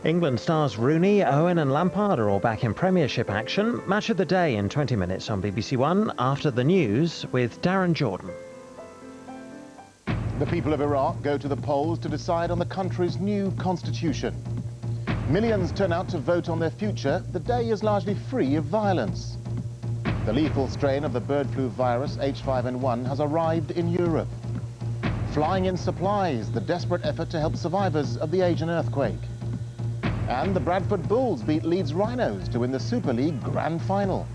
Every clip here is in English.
England stars Rooney, Owen and Lampard are all back in Premiership action. Match of the day in 20 minutes on BBC One after the news with Darren Jordan. The people of Iraq go to the polls to decide on the country's new constitution. Millions turn out to vote on their future. The day is largely free of violence. The lethal strain of the bird flu virus H5N1 has arrived in Europe. Flying in supplies, the desperate effort to help survivors of the Asian earthquake. And the Bradford Bulls beat Leeds Rhinos to win the Super League Grand Final.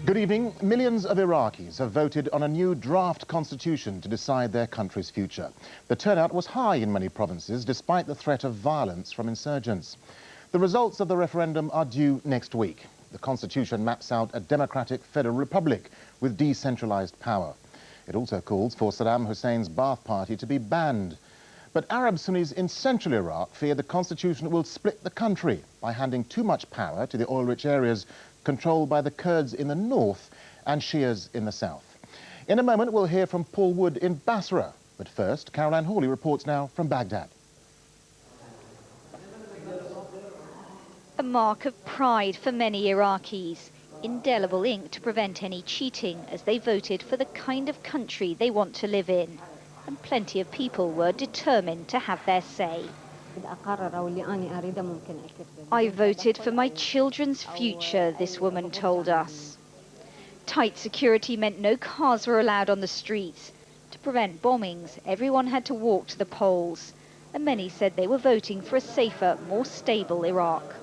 Good evening. Millions of Iraqis have voted on a new draft constitution to decide their country's future. The turnout was high in many provinces, despite the threat of violence from insurgents. The results of the referendum are due next week. The constitution maps out a democratic federal republic with decentralized power. It also calls for Saddam Hussein's Ba'ath Party to be banned. But Arab Sunnis in central Iraq fear the constitution will split the country by handing too much power to the oil-rich areas controlled by the Kurds in the north and Shias in the south. In a moment, we'll hear from Paul Wood in Basra. But first, Caroline Hawley reports now from Baghdad. A mark of pride for many Iraqis, indelible ink to prevent any cheating as they voted for the kind of country they want to live in. And plenty of people were determined to have their say. I voted for my children's future, this woman told us. Tight security meant no cars were allowed on the streets. To prevent bombings, everyone had to walk to the polls, and many said they were voting for a safer, more stable Iraq.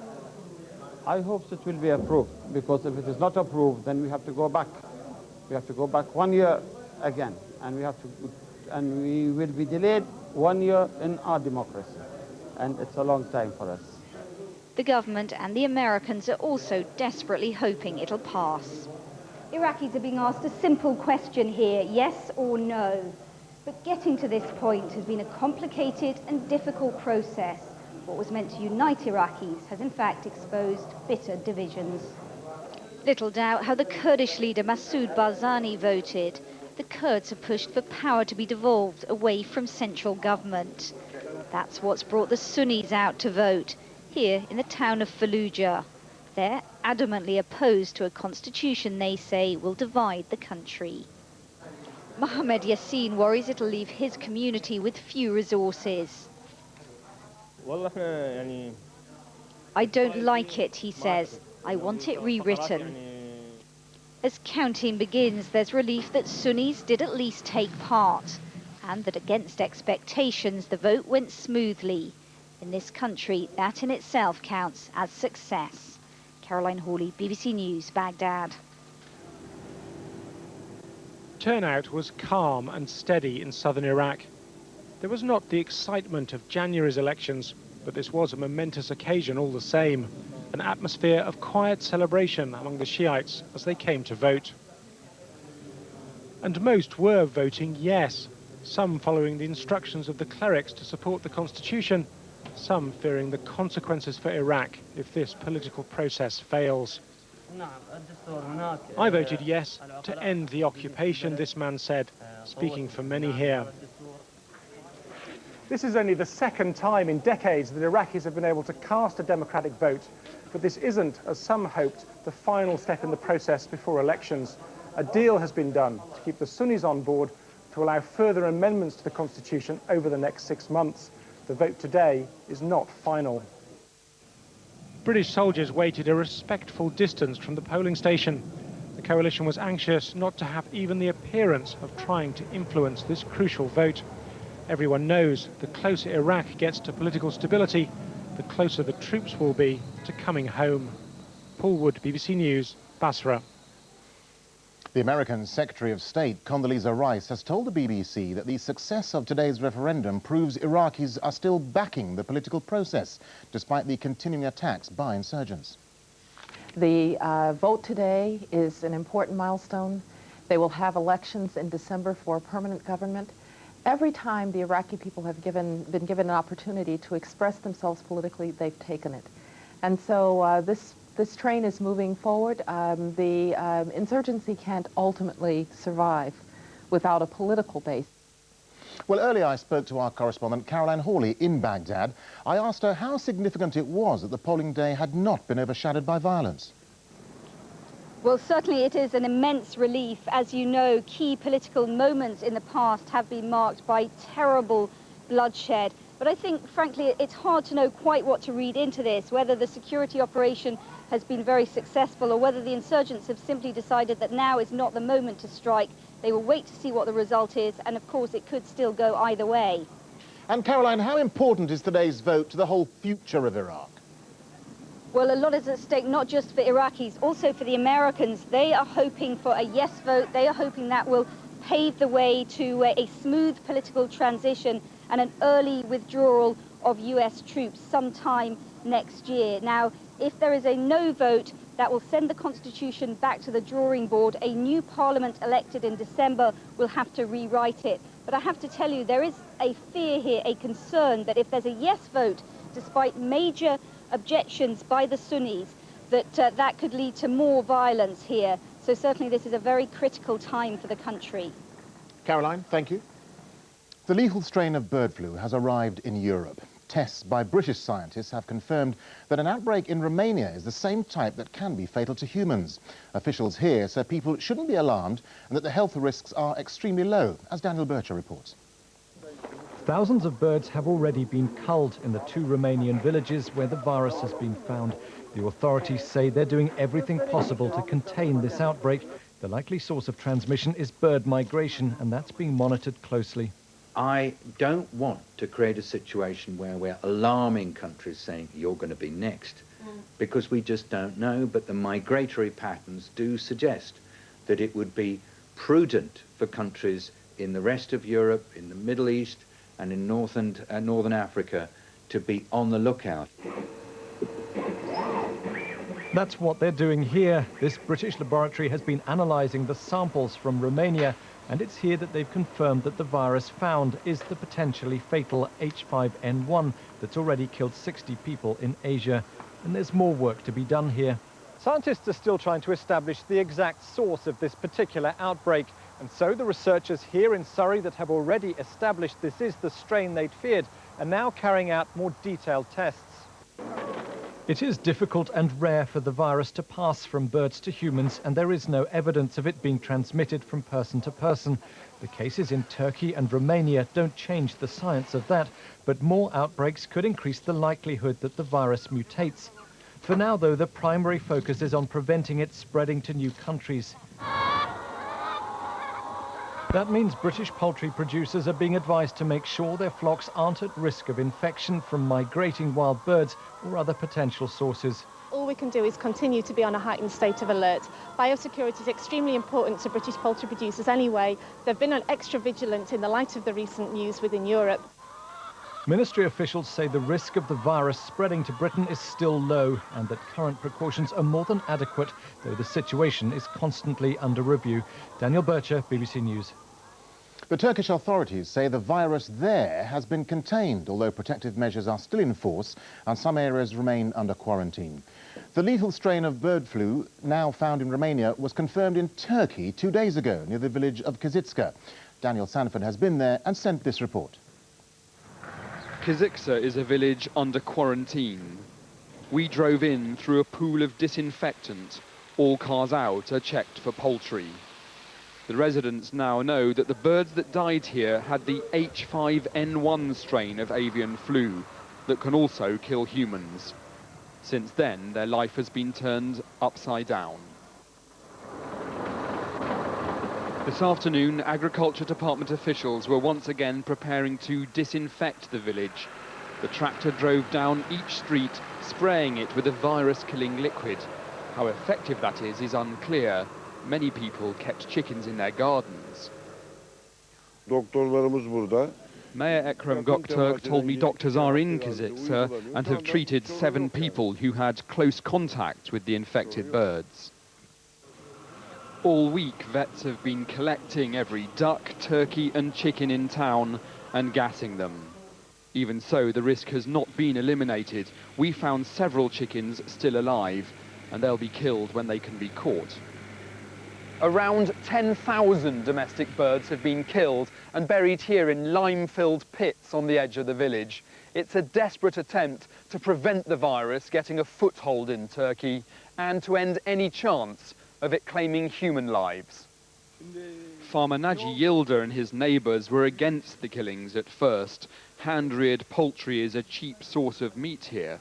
I hope it will be approved, because if it is not approved, then we have to go back. We have to go back 1 year again, and we will be delayed 1 year in our democracy. And it's a long time for us. The government and the Americans are also desperately hoping it'll pass. Iraqis are being asked a simple question here, yes or no. But getting to this point has been a complicated and difficult process. What was meant to unite Iraqis has in fact exposed bitter divisions. Little doubt how the Kurdish leader Masoud Barzani voted. The Kurds have pushed for power to be devolved away from central government. That's what's brought the Sunnis out to vote, here in the town of Fallujah. They're adamantly opposed to a constitution they say will divide the country. Mohammed Yassin worries it'll leave his community with few resources. I don't like it, he says. I want it rewritten. As counting begins, there's relief that Sunnis did at least take part, and that against expectations, the vote went smoothly. In this country, that in itself counts as success. Caroline Hawley, BBC News, Baghdad. Turnout was calm and steady in southern Iraq. There was not the excitement of January's elections, but this was a momentous occasion all the same. An atmosphere of quiet celebration among the Shiites as they came to vote. And most were voting yes. Some following the instructions of the clerics to support the constitution, some fearing the consequences for Iraq if this political process fails. I voted yes to end the occupation, this man said, speaking for many here. This is only the second time in decades that Iraqis have been able to cast a democratic vote, but this isn't, as some hoped, the final step in the process before elections. A deal has been done to keep the Sunnis on board to allow further amendments to the constitution over the next 6 months. The vote today is not final. British soldiers waited a respectful distance from the polling station. The coalition was anxious not to have even the appearance of trying to influence this crucial vote. Everyone knows the closer Iraq gets to political stability, the closer the troops will be to coming home. Paul Wood, BBC News, Basra. The American Secretary of State, Condoleezza Rice, has told the BBC that the success of today's referendum proves Iraqis are still backing the political process, despite the continuing attacks by insurgents. The vote today is an important milestone. They will have elections in December for a permanent government. Every time the Iraqi people have been given an opportunity to express themselves politically, they've taken it. And so this train is moving forward. The insurgency can't ultimately survive without a political base. Well, earlier I spoke to our correspondent Caroline Hawley in Baghdad. I asked her how significant it was that the polling day had not been overshadowed by violence. Well, certainly it is an immense relief. As you know, key political moments in the past have been marked by terrible bloodshed. But I think, frankly, it's hard to know quite what to read into this, whether the security operation has been very successful or whether the insurgents have simply decided that now is not the moment to strike. They will wait to see what the result is, and of course it could still go either way. And Caroline, how important is today's vote to the whole future of Iraq? Well, a lot is at stake, not just for Iraqis, also for the Americans. They are hoping for a yes vote. They are hoping that will pave the way to a smooth political transition and an early withdrawal of US troops sometime next year. Now, if there is a no vote, that will send the constitution back to the drawing board. A new parliament elected in December will have to rewrite it. But I have to tell you, there is a fear here, a concern that if there's a yes vote, despite major objections by the Sunnis, that could lead to more violence here. So certainly this is a very critical time for the country. Caroline, thank you. The lethal strain of bird flu has arrived in Europe. Tests by British scientists have confirmed that an outbreak in Romania is the same type that can be fatal to humans. Officials here say people shouldn't be alarmed and that the health risks are extremely low, as Daniel Bircher reports. Thousands of birds have already been culled in the 2 Romanian villages where the virus has been found. The authorities say they're doing everything possible to contain this outbreak. The likely source of transmission is bird migration, and that's being monitored closely. I don't want to create a situation where we're alarming countries saying you're going to be next, because we just don't know, but the migratory patterns do suggest that it would be prudent for countries in the rest of Europe, in the Middle East and in Northern Africa to be on the lookout. That's what they're doing here. This British laboratory has been analysing the samples from Romania, and it's here that they've confirmed that the virus found is the potentially fatal H5N1 that's already killed 60 people in Asia. And there's more work to be done here. Scientists are still trying to establish the exact source of this particular outbreak. And so the researchers here in Surrey that have already established this is the strain they'd feared are now carrying out more detailed tests. It is difficult and rare for the virus to pass from birds to humans, and there is no evidence of it being transmitted from person to person. The cases in Turkey and Romania don't change the science of that, but more outbreaks could increase the likelihood that the virus mutates. For now, though, the primary focus is on preventing it spreading to new countries. That means British poultry producers are being advised to make sure their flocks aren't at risk of infection from migrating wild birds or other potential sources. All we can do is continue to be on a heightened state of alert. Biosecurity is extremely important to British poultry producers anyway. They've been extra vigilant in the light of the recent news within Europe. Ministry officials say the risk of the virus spreading to Britain is still low and that current precautions are more than adequate, though the situation is constantly under review. Daniel Bircher, BBC News. The Turkish authorities say the virus there has been contained, although protective measures are still in force and some areas remain under quarantine. The lethal strain of bird flu now found in Romania was confirmed in Turkey 2 days ago near the village of Kizitska. Daniel Sanford has been there and sent this report. Kizitska is a village under quarantine. We drove in through a pool of disinfectant. All cars out are checked for poultry. The residents now know that the birds that died here had the H5N1 strain of avian flu that can also kill humans. Since then, their life has been turned upside down. This afternoon, Agriculture Department officials were once again preparing to disinfect the village. The tractor drove down each street, spraying it with a virus-killing liquid. How effective that is unclear. Many people kept chickens in their gardens. Mayor Ekrem Göktürk told me doctors are in Kizitska and have treated 7 people who had close contact with the infected birds. All week, vets have been collecting every duck, turkey and chicken in town and gassing them. Even so, the risk has not been eliminated. We found several chickens still alive, and they'll be killed when they can be caught. Around 10,000 domestic birds have been killed and buried here in lime-filled pits on the edge of the village. It's a desperate attempt to prevent the virus getting a foothold in Turkey and to end any chance of it claiming human lives. Farmer Naci Yildiz and his neighbours were against the killings at first. Hand-reared poultry is a cheap source of meat here.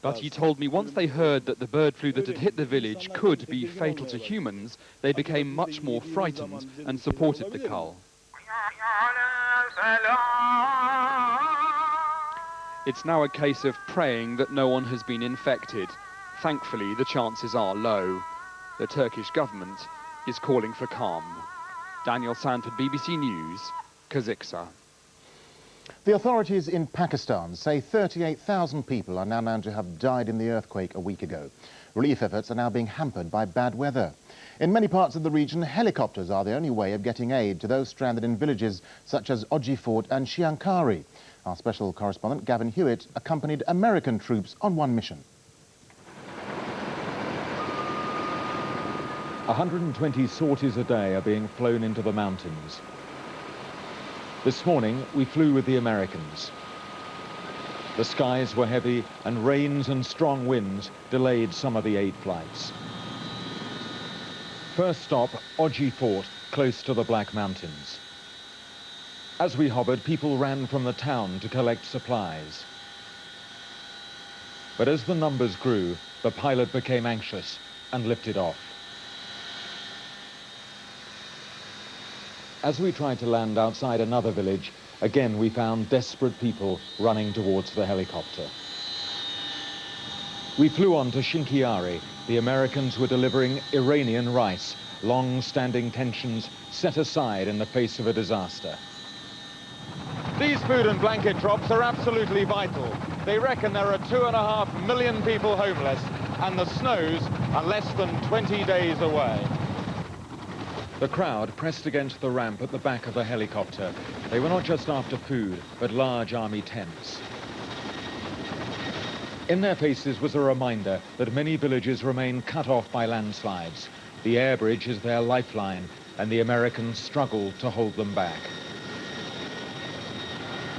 But he told me once they heard that the bird flu that had hit the village could be fatal to humans, they became much more frightened and supported the cull. It's now a case of praying that no one has been infected. Thankfully, the chances are low. The Turkish government is calling for calm. Daniel Sanford, BBC News, Kaziksa. The authorities in Pakistan say 38,000 people are now known to have died in the earthquake a week ago. Relief efforts are now being hampered by bad weather. In many parts of the region, helicopters are the only way of getting aid to those stranded in villages such as Oji Fort and Shiankari. Our special correspondent, Gavin Hewitt, accompanied American troops on one mission. 120 sorties a day are being flown into the mountains. This morning, we flew with the Americans. The skies were heavy and rains and strong winds delayed some of the aid flights. First stop, Oji Fort, close to the Black Mountains. As we hovered, people ran from the town to collect supplies. But as the numbers grew, the pilot became anxious and lifted off. As we tried to land outside another village, again we found desperate people running towards the helicopter. We flew on to Shinkiari. The Americans were delivering Iranian rice, long-standing tensions set aside in the face of a disaster. These food and blanket drops are absolutely vital. They reckon there are 2.5 million people homeless, and the snows are less than 20 days away. The crowd pressed against the ramp at the back of the helicopter. They were not just after food, but large army tents. In their faces was a reminder that many villages remain cut off by landslides. The air bridge is their lifeline, and the Americans struggle to hold them back.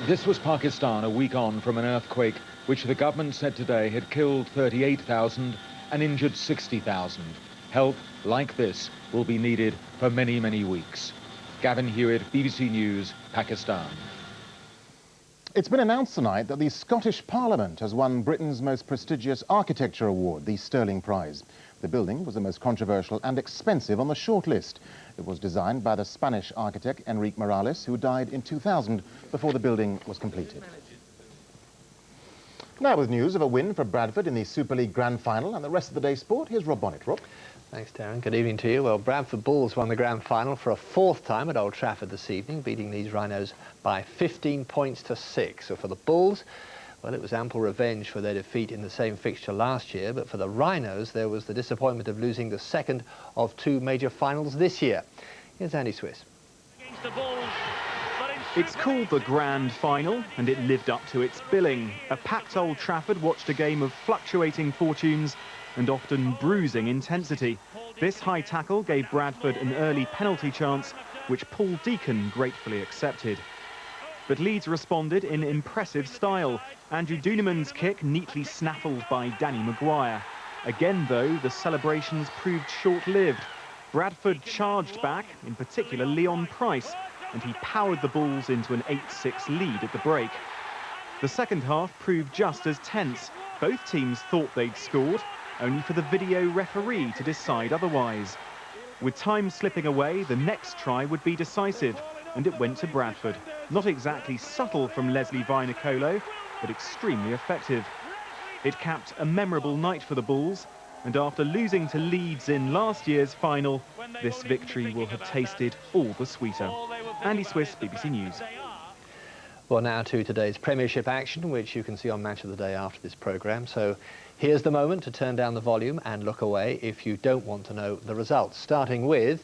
This was Pakistan a week on from an earthquake which the government said today had killed 38,000 and injured 60,000. Help like this will be needed for many, many weeks. Gavin Hewitt, BBC News, Pakistan. It's been announced tonight that the Scottish Parliament has won Britain's most prestigious architecture award, the Stirling Prize. The building was the most controversial and expensive on the shortlist. It was designed by the Spanish architect Enrique Morales, who died in 2000 before the building was completed. Now with news of a win for Bradford in the Super League Grand Final and the rest of the day's sport, here's Rob Bonnet. Rob. Thanks, Darren. Good evening to you. Well, Bradford Bulls won the Grand Final for a fourth time at Old Trafford this evening, beating these Rhinos by 15 points to 6. So for the Bulls, well, it was ample revenge for their defeat in the same fixture last year, but for the Rhinos, there was the disappointment of losing the second of two major finals this year. Here's Andy Swiss. It's called the Grand Final, and it lived up to its billing. A packed Old Trafford watched a game of fluctuating fortunes and often bruising intensity. This high tackle gave Bradford an early penalty chance, which Paul Deacon gratefully accepted. But Leeds responded in impressive style. Andrew Duneman's kick neatly snaffled by Danny Maguire. Again, though, the celebrations proved short-lived. Bradford charged back, in particular Leon Price, and he powered the Bulls into an 8-6 lead at the break. The second half proved just as tense. Both teams thought they'd scored, only for the video referee to decide otherwise. With time slipping away, the next try would be decisive, and it went to Bradford. Not exactly subtle from Leslie Vainicolo, but extremely effective. It capped a memorable night for the Bulls, and after losing to Leeds in last year's final, this victory will have tasted all the sweeter. Andy Swiss, BBC News. Well, now to today's Premiership action, which you can see on Match of the Day after this programme. So Here's the moment to turn down the volume and look away if you don't want to know the results. Starting with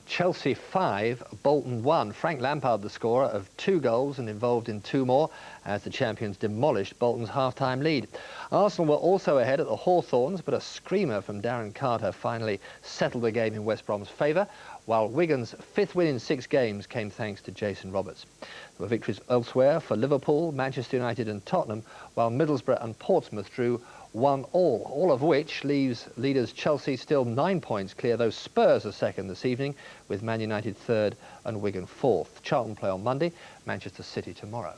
Chelsea 5, Bolton 1. Frank Lampard, the scorer of 2 goals and involved in 2 more as the champions demolished Bolton's half-time lead. Arsenal were also ahead at the Hawthorns, but a screamer from Darren Carter finally settled the game in West Brom's favour, while Wigan's 5th win in 6 games came thanks to Jason Roberts. There were victories elsewhere for Liverpool, Manchester United and Tottenham, while Middlesbrough and Portsmouth drew 1-1, all of which leaves leaders Chelsea still 9 points clear, though Spurs are second this evening, with Man United third and Wigan fourth. Charlton play on Monday, Manchester City tomorrow.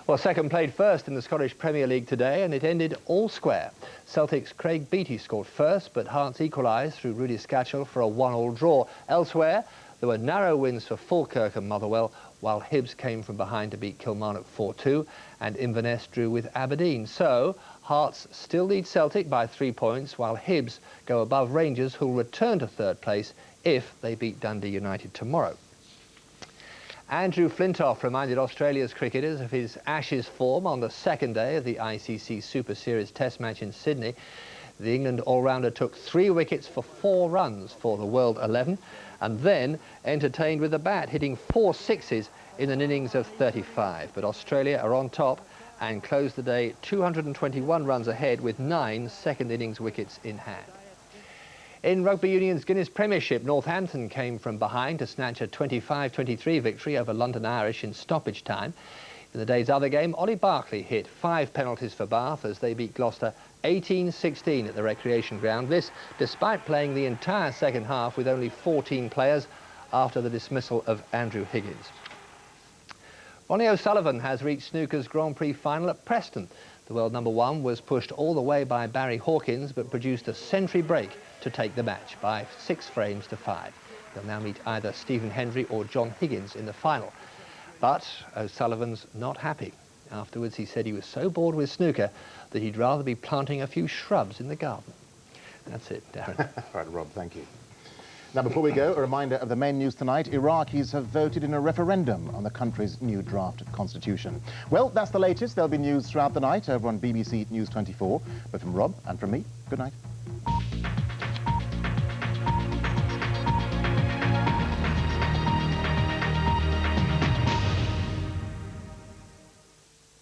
Well, second played first in the Scottish Premier League today, and it ended all square. Celtic's Craig Beattie scored first, but Hearts equalised through Rudy Scatchell for a 1-1 draw. Elsewhere, there were narrow wins for Falkirk and Motherwell, while Hibs came from behind to beat Kilmarnock 4-2, and Inverness drew with Aberdeen. So, Hearts still lead Celtic by 3 points, while Hibs go above Rangers, who'll return to third place if they beat Dundee United tomorrow. Andrew Flintoff reminded Australia's cricketers of his Ashes form on the second day of the ICC Super Series Test match in Sydney. The England all-rounder took 3 wickets for 4 runs for the World 11 and then entertained with the bat, hitting 4 sixes in an innings of 35. But Australia are on top and closed the day 221 runs ahead with 9 second innings wickets in hand. In Rugby Union's Guinness Premiership, Northampton came from behind to snatch a 25-23 victory over London Irish in stoppage time. In the day's other game, Ollie Barkley hit 5 penalties for Bath as they beat Gloucester 18-16 at the Recreation Ground. This despite playing the entire second half with only 14 players after the dismissal of Andrew Higgins. Ronnie O'Sullivan has reached snooker's Grand Prix final at Preston. The world #1 was pushed all the way by Barry Hawkins, but produced a century break to take the match by 6 frames to 5. He'll now meet either Stephen Hendry or John Higgins in the final. But O'Sullivan's not happy. Afterwards, he said he was so bored with snooker that he'd rather be planting a few shrubs in the garden. That's it, Darren. All right, Rob, thank you. Now, before we go, a reminder of the main news tonight. Iraqis have voted in a referendum on the country's new draft constitution. Well, that's the latest. There'll be news throughout the night over on BBC News 24. But from Rob and from me, good night.